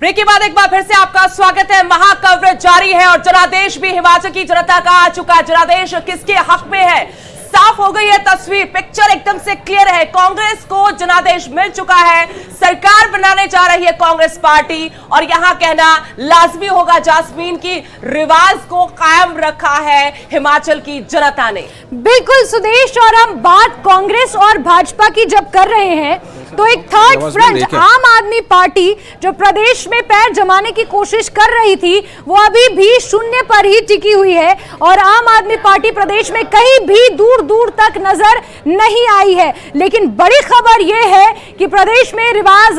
Break के बाद एक बार फिर से आपका स्वागत है। महाकवरेज जारी है और जनादेश भी हिमाचल की जनता का आ चुका है। जनादेश किसके हक में है, साफ हो गई है तस्वीर, पिक्चर एकदम से क्लियर है। कांग्रेस को जनादेश मिल चुका है, सरकार बनाने जा रही है कांग्रेस पार्टी और यहां कहना लाजमी होगा जास्मीन की रिवाज को कायम रखा है हिमाचल की जनता ने। बिल्कुल सुदेश, और हम बात कांग्रेस और भाजपा की जब कर रहे हैं तो एक थर्ड फ्रंट आम आदमी पार्टी जो प्रदेश में पैर जमाने की कोशिश कर रही थी वो अभी भी शून्य पर ही टिकी हुई है और आम आदमी पार्टी प्रदेश में कहीं भी दूर दूर तक नजर नहीं आई है। लेकिन बड़ी खबर यह है कि प्रदेश में रिवाज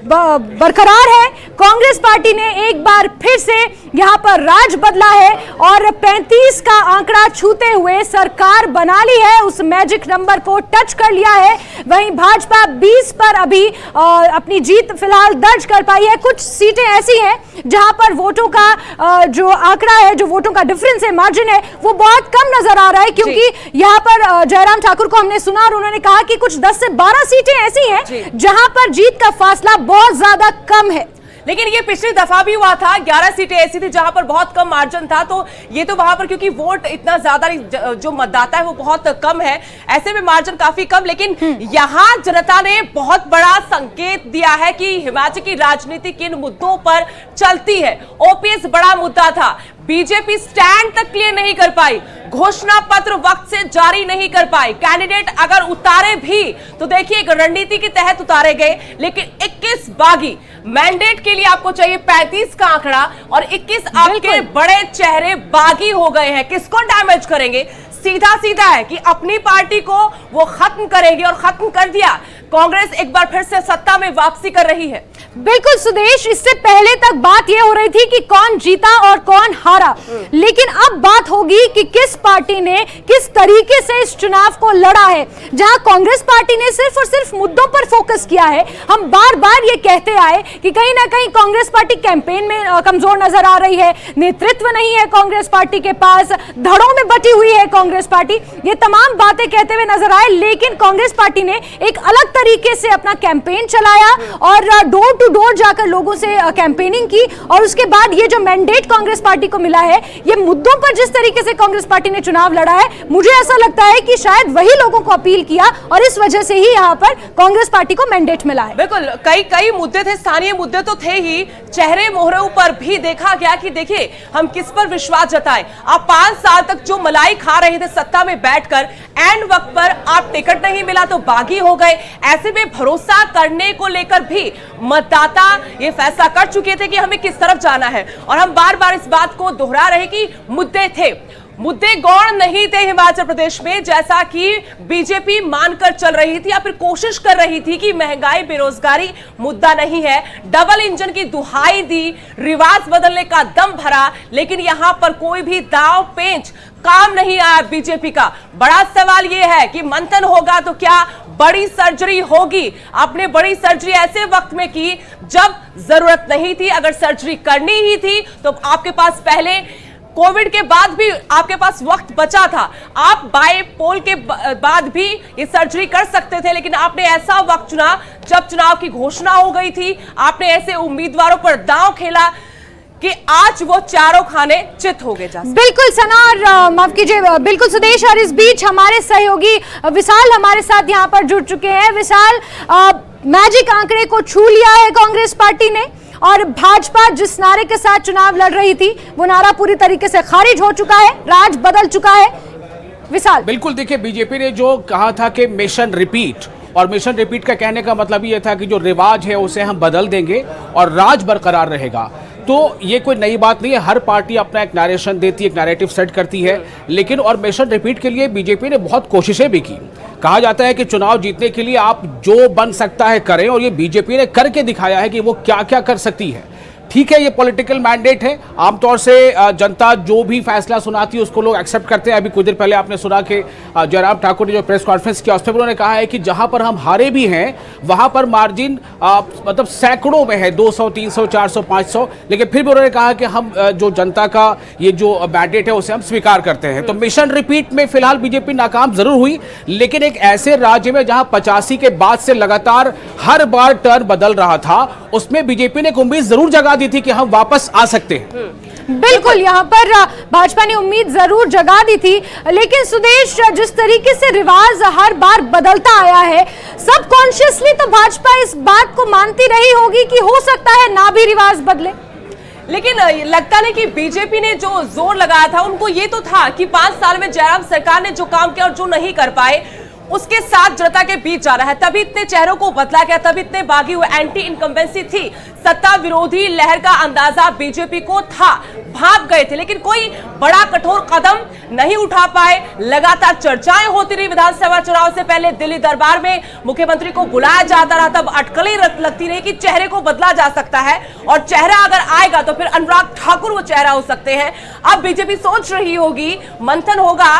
बरकरार है। कांग्रेस पार्टी ने एक बार फिर से यहां पर राज बदला है और 35 का आंकड़ा छूते हुए सरकार बना ली है, उस मैजिक नंबर को टच कर लिया है। वहीं भाजपा 20 पर अभी अपनी जीत फिलहाल दर्ज कर पाई है। कुछ सीटें ऐसी हैं जहां पर वोटों का जो आंकड़ा है, जो वोटों का डिफरेंस है, मार्जिन है, वो बहुत कम नजर आ रहा है क्योंकि यहां पर जयराम ठाकुर को हमने सुना और उन्होंने कहा कि कुछ 10 से 12 सीटें ऐसी हैं जहां पर जीत का फासला बहुत ज्यादा कम है। लेकिन ये पिछली दफा भी हुआ था, 11 सीटें ऐसी थी जहां पर बहुत कम मार्जिन था। तो ये तो वहां पर क्योंकि वोट इतना ज्यादा, जो मतदाता है वो बहुत कम है, ऐसे में मार्जिन काफी कम। लेकिन यहां जनता ने बहुत बड़ा संकेत दिया है कि हिमाचल की राजनीति किन मुद्दों पर चलती है। ओपीएस बड़ा मुद्दा था, बीजेपी स्टैंड तक क्लियर नहीं कर पाई, घोषणा पत्र वक्त से जारी नहीं कर पाई, कैंडिडेट अगर उतारे भी तो देखिए एक रणनीति के तहत उतारे गए। लेकिन 21 बागी मैंडेट के लिए आपको चाहिए 35 का आंकड़ा और 21 आपके बड़े चेहरे बागी हो गए हैं। किसको डैमेज करेंगे? सीधा सीधा है कि अपनी पार्टी को वो खत्म करेंगे और खत्म कर दिया। कांग्रेस एक बार फिर से सत्ता में वापसी कर रही है। बिल्कुल सुदेश, इससे पहले तक बात यह हो रही थी कि कौन जीता और कौन हारा, लेकिन अब बात होगी कि किस पार्टी ने किस तरीके से इस चुनाव को लड़ा है। जहां कांग्रेस पार्टी ने सिर्फ और सिर्फ मुद्दों पर फोकस किया है। हम बार बार ये कहते आए कि कहीं ना कहीं कांग्रेस पार्टी कैंपेन में कमजोर नजर आ रही है, नेतृत्व नहीं है कांग्रेस पार्टी के पास, धड़ों में बटी हुई है कांग्रेस पार्टी, ये तमाम बातें कहते हुए नजर आए। लेकिन कांग्रेस पार्टी ने एक अलग तरीके से अपना कैंपेन चलाया और डोर टू डोर जाकर लोगों से कैंपेनिंग की और उसके बाद ये जो मैंडेट कांग्रेस पार्टी को मिला है, ये मुद्दों पर जिस तरीके से कांग्रेस पार्टी ने चुनाव लड़ा है, मुझे ऐसा लगता है कि शायद वही लोगों को अपील किया और इस वजह से ही यहां पर कांग्रेस पार्टी को मैंडेट मिला है। बिल्कुल, कई मुद्दे थे, स्थानीय मुद्दे तो थे ही, चेहरे मोहरों पर भी देखा गया कि देखिए हम किस पर विश्वास जताएं। आप 5 साल तक जो मलाई खा रहे थे सत्ता में बैठकर, एंड वक्त पर आप टिकट नहीं मिला तो बागी हो गए। ऐसे में भरोसा करने को लेकर भी मतदाता ये फैसला कर चुके थे कि हमें किस तरफ जाना है और हम बार बार इस बात को दोहरा रहे कि मुद्दे थे, मुद्दे गौण नहीं थे हिमाचल प्रदेश में, जैसा कि बीजेपी मानकर चल रही थी या फिर कोशिश कर रही थी कि महंगाई बेरोजगारी मुद्दा नहीं है। डबल इंजन की दुहाई दी, रिवाज बदलने का दम भरा, लेकिन यहां पर कोई भी दांव पेंच काम नहीं आया बीजेपी का। बड़ा सवाल यह है कि मंथन होगा तो क्या बड़ी सर्जरी होगी? आपने बड़ी सर्जरी ऐसे वक्त में की जब जरूरत नहीं थी। अगर सर्जरी करनी ही थी तो आपके पास पहले कोविड के बाद भी आपके पास वक्त बचा था, आप बाय पोल के बाद भी ये सर्जरी कर सकते थे। लेकिन आपने ऐसा वक्त चुना जब चुनाव की घोषणा हो गई थी, आपने ऐसे उम्मीदवारों पर दांव खेला कि आज वो चारों खाने चित हो गए। बिल्कुल सना, और माफ कीजिए, बिल्कुल सुदेश, और इस बीच हमारे सहयोगी विशाल हमारे साथ यहाँ पर जुड़ चुके हैं। विशाल, मैजिक आंकड़े को छू लिया है कांग्रेस पार्टी ने और भाजपा जिस नारे के साथ चुनाव लड़ रही थी वो नारा पूरी तरीके से खारिज हो चुका है, राज बदल चुका है। विशाल, बिल्कुल, देखिए बीजेपी ने जो कहा था कि मिशन रिपीट, और मिशन रिपीट का कहने का मतलब ये था कि जो रिवाज है उसे हम बदल देंगे और राज बरकरार रहेगा। तो ये कोई नई बात नहीं है, हर पार्टी अपना एक नैरेशन देती है, एक नैरेटिव सेट करती है। लेकिन और मिशन रिपीट के लिए बीजेपी ने बहुत कोशिशें भी की। कहा जाता है कि चुनाव जीतने के लिए आप जो बन सकता है करें, और ये बीजेपी ने करके दिखाया है कि वो क्या क्या कर सकती है। ठीक है, ये पॉलिटिकल मैंडेट है, आमतौर से जनता जो भी फैसला सुनाती है उसको लोग एक्सेप्ट करते हैं। अभी कुछ देर पहले आपने सुना कि जयराम ठाकुर ने जो प्रेस कॉन्फ्रेंस किया उसमें उन्होंने कहा है कि जहां पर हम हारे भी हैं वहां पर मार्जिन मतलब सैकड़ों में है, 200, 300, 400, 500, लेकिन फिर भी उन्होंने कहा कि हम जो जनता का ये जो मैंडेट है उसे हम स्वीकार करते हैं। तो मिशन रिपीट में फिलहाल बीजेपी नाकाम जरूर हुई, लेकिन एक ऐसे राज्य में जहां 85 के बाद से लगातार हर बार टर्न बदल रहा था, उसमें बीजेपी ने एक उम्मीद जरूर जगा दी थी कि हम वापस आ सकते हैं। बिल्कुल, यहाँ पर भाजपा ने उम्मीद जरूर जगा दी थी, लेकिन सुदेश, जिस तरीके से रिवाज हर बार बदलता आया है, सबकॉन्शियसली तो भाजपा इस बात को मानती रही होगी कि हो सकता है ना भी रिवाज बदले। लेकिन लगता नहीं कि बीजेपी ने जो जोर लगाया था, उनको ये तो था कि 5 साल में जयराम सरकार ने जो काम किया और जो नहीं कर पाए उसके साथ जनता के बीच जा रहा है, तभी इतने चेहरों को बदला गया, तभी इतने बागी हुए। एंटी इनकम्बेंसी थी, सत्ता विरोधी लहर का अंदाजा बीजेपी को था, भाग गए थे, लेकिन कोई बड़ा कठोर कदम नहीं उठा पाए। लगातार चर्चाएं होती रही, विधानसभा चुनाव से पहले दिल्ली दरबार में मुख्यमंत्री को बुलाया जाता रहा, तब अटकलें लगती रही कि चेहरे को बदला जा सकता है और चेहरा अगर आएगा तो फिर अनुराग ठाकुर वो चेहरा हो सकते हैं। अब बीजेपी सोच रही होगी, मंथन होगा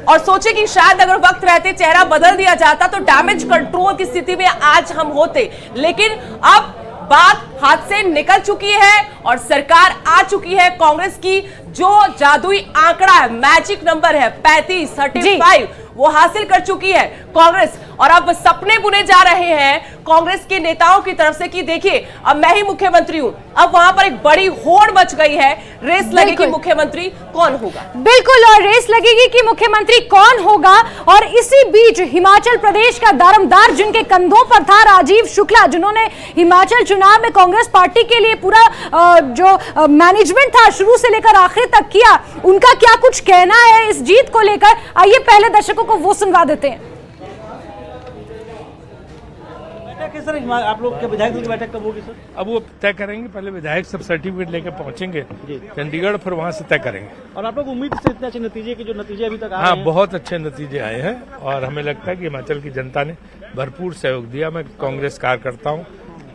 और सोचे कि शायद अगर वक्त रहते चेहरा बदल दिया जाता तो डैमेज कंट्रोल की स्थिति में आज हम होते, लेकिन अब बात हाथ से निकल चुकी है और सरकार आ चुकी है। कांग्रेस की जो जादुई आंकड़ा है, मैजिक नंबर है 35 वो हासिल कर चुकी है कांग्रेस, और अब सपने बुने जा रहे हैं कांग्रेस के नेताओं की तरफ से कि देखिए अब मैं ही मुख्यमंत्री हूं। अब वहां पर एक बड़ी होड़ मच गई है, रेस लगेगी मुख्यमंत्री कौन होगा। बिल्कुल, और रेस लगेगी कि मुख्यमंत्री कौन होगा। और इसी बीच हिमाचल प्रदेश का दारोमदार जिनके कंधों पर था, राजीव शुक्ला, जिन्होंने हिमाचल चुनाव में कांग्रेस पार्टी के लिए पूरा जो मैनेजमेंट था शुरू से लेकर आखिर तक किया, उनका क्या कुछ कहना है इस जीत को लेकर, आइए पहले दर्शकों को वो सुनवा देते हैं। सर, आप लोग के विधायक दल की बैठक कब होगी सर? अब वो तय करेंगे, पहले विधायक सब सर्टिफिकेट लेकर पहुंचेंगे चंडीगढ़, फिर वहां से तय करेंगे। और आप लोग उम्मीद से इतने अच्छे नतीजे की जो नतीजे अभी तक आ रहे हाँ, हैं? बहुत अच्छे नतीजे आए हैं और हमें लगता है कि हिमाचल की जनता ने भरपूर सहयोग दिया। मैं कांग्रेस कार्यकर्ता हूँ,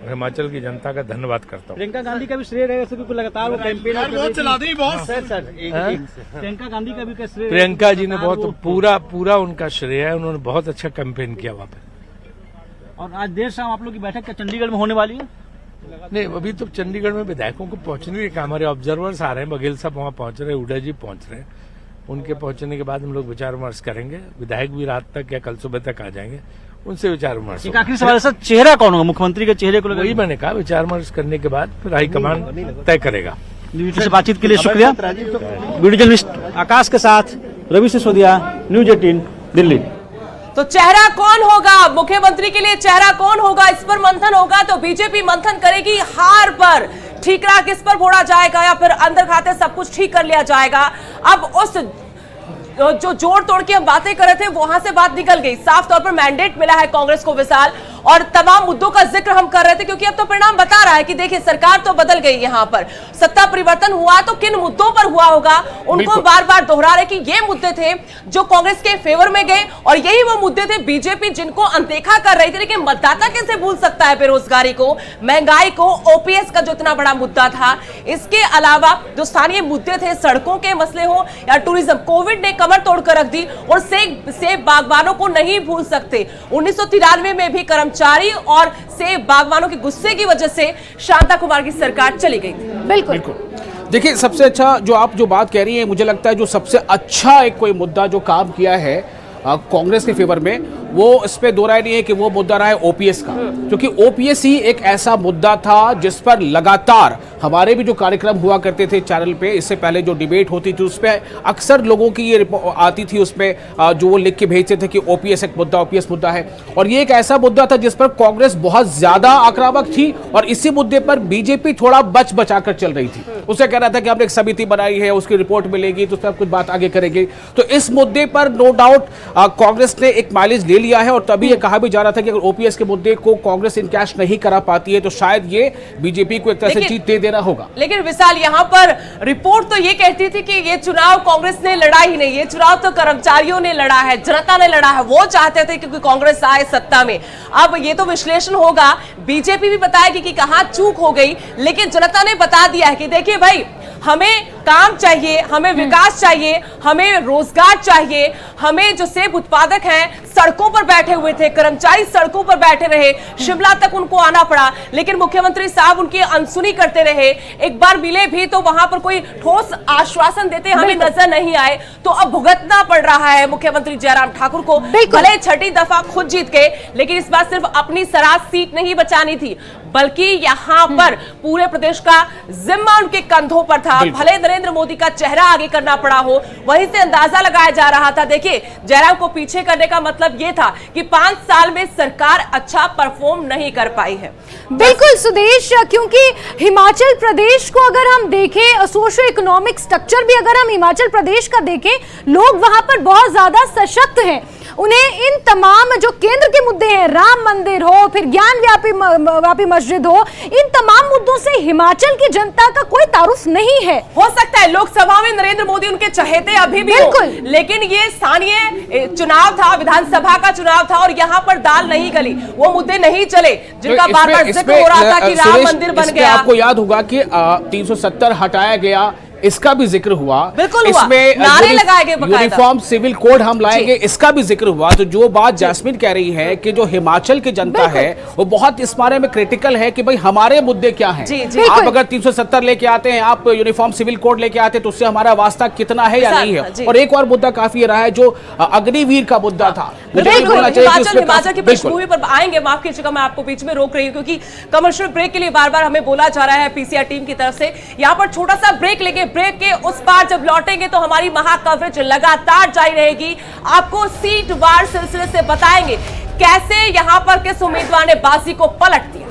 हिमाचल की जनता का धन्यवाद करता हूँ। प्रियंका गांधी का भी श्रेय रहेगा क्योंकि लगातार वो कैंपेन प्रियंका गांधी का भी श्रेय, प्रियंका जी ने बहुत पूरा उनका श्रेय है, उन्होंने बहुत अच्छा कैंपेन किया वहाँ पे। और आज देर शाम आप लोग की बैठक चंडीगढ़ में होने वाली है? नहीं, अभी तो चंडीगढ़ में विधायकों को पहुंचने के काम, हमारे ऑब्जर्वर्स आ रहे हैं, बघेल साहब वहाँ पहुंच रहे हैं, हुड्डा जी पहुंच रहे हैं, उनके पहुंचने के बाद हम लोग विचार विमर्श करेंगे। विधायक भी रात तक या कल सुबह तक आ जाएंगे, उनसे विचार विमर्श। एक आखिरी सवाल सर, चेहरा कौन होगा मुख्यमंत्री के चेहरे को? वही मैंने कहा, विचार विमर्श करने के बाद फिर हाईकमान तय करेगा। से बातचीत के लिए शुक्रिया। वीडियो जर्नलिस्ट आकाश के साथ रवि सिसोदिया, न्यूज 18 दिल्ली। तो चेहरा कौन होगा मुख्यमंत्री के लिए, चेहरा कौन होगा, इस पर मंथन होगा। तो बीजेपी मंथन करेगी हार पर, ठीकरा किस पर फोड़ा जाएगा या फिर अंदर खाते सब कुछ ठीक कर लिया जाएगा। अब उस जो जोड़ तोड़ की हम बातें कर रहे थे वहां से बात निकल गई। साफ तौर पर मैंडेट मिला है कांग्रेस को विशाल, और तमाम मुद्दों का जिक्र हम कर रहे थे क्योंकि अब तो परिणाम बता रहा है कि देखिए सरकार तो बदल गई, यहां पर सत्ता परिवर्तन हुआ तो किन मुद्दों पर हुआ होगा उनको बार बार दोहरा रहे कि ये मुद्दे थे जो कांग्रेस के फेवर में गए और यही वो मुद्दे थे बीजेपी जिनको अनदेखा कर रही थी। लेकिन मतदाता कैसे भूल सकता है बेरोजगारी को, महंगाई को, ओपीएस का जो इतना बड़ा मुद्दा था। इसके अलावा जो स्थानीय मुद्दे थे, सड़कों के मसले हो या टूरिज्म, कोविड ने कमर तोड़कर रख दी। और सेब बागवानों को नहीं भूल सकते, 1993 में भी कर्मचारी और सेब बागवानों के गुस्से की वजह से शांता कुमार की सरकार चली गई थी। बिल्कुल। देखिए, सबसे अच्छा जो आप जो बात कह रही हैं, मुझे लगता है जो सबसे अच्छा एक कोई मुद्दा जो काम किया है कांग्रेस के फेवर में, वो इस पे दो राय नहीं है कि वो मुद्दा रहा है ओपीएस का, क्योंकि ओपीएस ही एक ऐसा मुद्दा था जिस पर लगातार हमारे भी जो कार्यक्रम हुआ करते थे चैनल पे, इससे पहले जो डिबेट होती थी उस पर अक्सर लोगों की ये आती थी, उसमें जो वो लिख के भेजते थे कि ओपीएस एक मुद्दा, ओपीएस मुद्दा है। और ये एक ऐसा मुद्दा था जिस पर कांग्रेस बहुत ज्यादा आक्रामक थी और इसी मुद्दे पर बीजेपी थोड़ा बचा कर चल रही थी। उसे कह रहा था कि हमने एक समिति बनाई है, उसकी रिपोर्ट मिलेगी तो उस पर कुछ बात आगे करेंगे। तो इस मुद्दे पर नो डाउट कांग्रेस ने एक माइलेज ले लिया है और तभी ये कहा भी जा रहा था कि अगर ओपीएस के मुद्दे को कांग्रेस इनकैश नहीं करा पाती है तो शायद ये बीजेपी को एक तरह से जीत दे देना होगा। लेकिन विशाल, यहाँ पर रिपोर्ट तो ये कहती थी कि ये चुनाव कांग्रेस ने लड़ा ही नहीं, ये चुनाव तो कर्मचारियों ने लड़ा है, जनता ने लड़ा है, वो चाहते थे कि कांग्रेस आए सत्ता में। अब ये तो विश्लेषण होगा, बीजेपी भी बताएगी कि कहां चूक हो गई, लेकिन जनता ने बता दिया है कि देखिए भाई, हमें काम चाहिए, हमें विकास चाहिए, हमें रोजगार चाहिए, हमें जो सेब उत्पादक हैं सड़कों पर बैठे हुए थे, कर्मचारी सड़कों पर बैठे रहे, शिमला तक उनको आना पड़ा, लेकिन मुख्यमंत्री साहब उनकी अनसुनी करते रहे। एक बार मिले भी तो वहां पर कोई ठोस आश्वासन देते हमें नजर नहीं आए, तो अब भुगतना पड़ रहा है मुख्यमंत्री जयराम ठाकुर को। भले छठी दफा खुद जीत गए, लेकिन इस बार सिर्फ अपनी सराज सीट नहीं बचानी थी, बल्कि यहां पर पूरे प्रदेश का जिम्मा उनके कंधों पर था। भले नरेंद्र मोदी का चेहरा आगे करना पड़ा हो, वहीं से अंदाजा लगाया जा रहा था। देखिए, जयराम को पीछे करने का मतलब यह था कि 5 साल में सरकार अच्छा परफॉर्म नहीं कर पाई है। बिल्कुल सुदेश, क्योंकि हिमाचल प्रदेश को अगर हम देखें, सोशो इकोनॉमिक स्ट्रक्चर भी अगर हम हिमाचल प्रदेश का देखें, लोग वहां पर बहुत ज्यादा सशक्त हैं। उन्हें इन तमाम जो केंद्र के मुद्दे हैं, राम मंदिर हो, फिर ज्ञान व्यापी मस्जिद हो, इन तमाम मुद्दों से हिमाचल की जनता का कोई तारुफ नहीं है। हो सकता है लोकसभा में नरेंद्र मोदी उनके चहेते अभी भी हो, लेकिन ये स्थानीय चुनाव था, विधानसभा का चुनाव था, और यहाँ पर दाल नहीं गली, वो मुद्दे नहीं चले जिनका बार बार जिक्र हो रहा था कि राम मंदिर बन गया। आपको याद होगा कि 370 हटाया गया, इसका भी जिक्र हुआ। बिल्कुल हुआ। इसमें नारे लगाए गए, यूनिफॉर्म सिविल कोड हम लाएंगे, इसका भी जिक्र हुआ। तो जो बात जैस्मिन कह रही है कि जो हिमाचल की जनता है वो बहुत इस बारे में क्रिटिकल है कि भाई हमारे मुद्दे क्या हैं। आप अगर 370 लेके आते हैं, आप यूनिफॉर्म सिविल कोड लेके आते हैं, तो उससे हमारा वास्ता कितना है या नहीं है। और एक और मुद्दा काफी रहा है जो अग्निवीर का मुद्दा था। हिमाचल की पृष्ठभूमि पर आएंगे, माफ कीजिएगा मैं आपको बीच में रोक रही हूँ, क्योंकि कमर्शियल ब्रेक के लिए बार बार हमें बोला जा रहा है पीसीआर टीम की तरफ से। यहाँ पर छोटा सा ब्रेक लेके, ब्रेक के उस पार जब लौटेंगे तो हमारी महा कवरेज लगातार जारी रहेगी। आपको सीट वार सिलसिले से बताएंगे कैसे यहां पर किस उम्मीदवार ने बाजी को पलट दिया।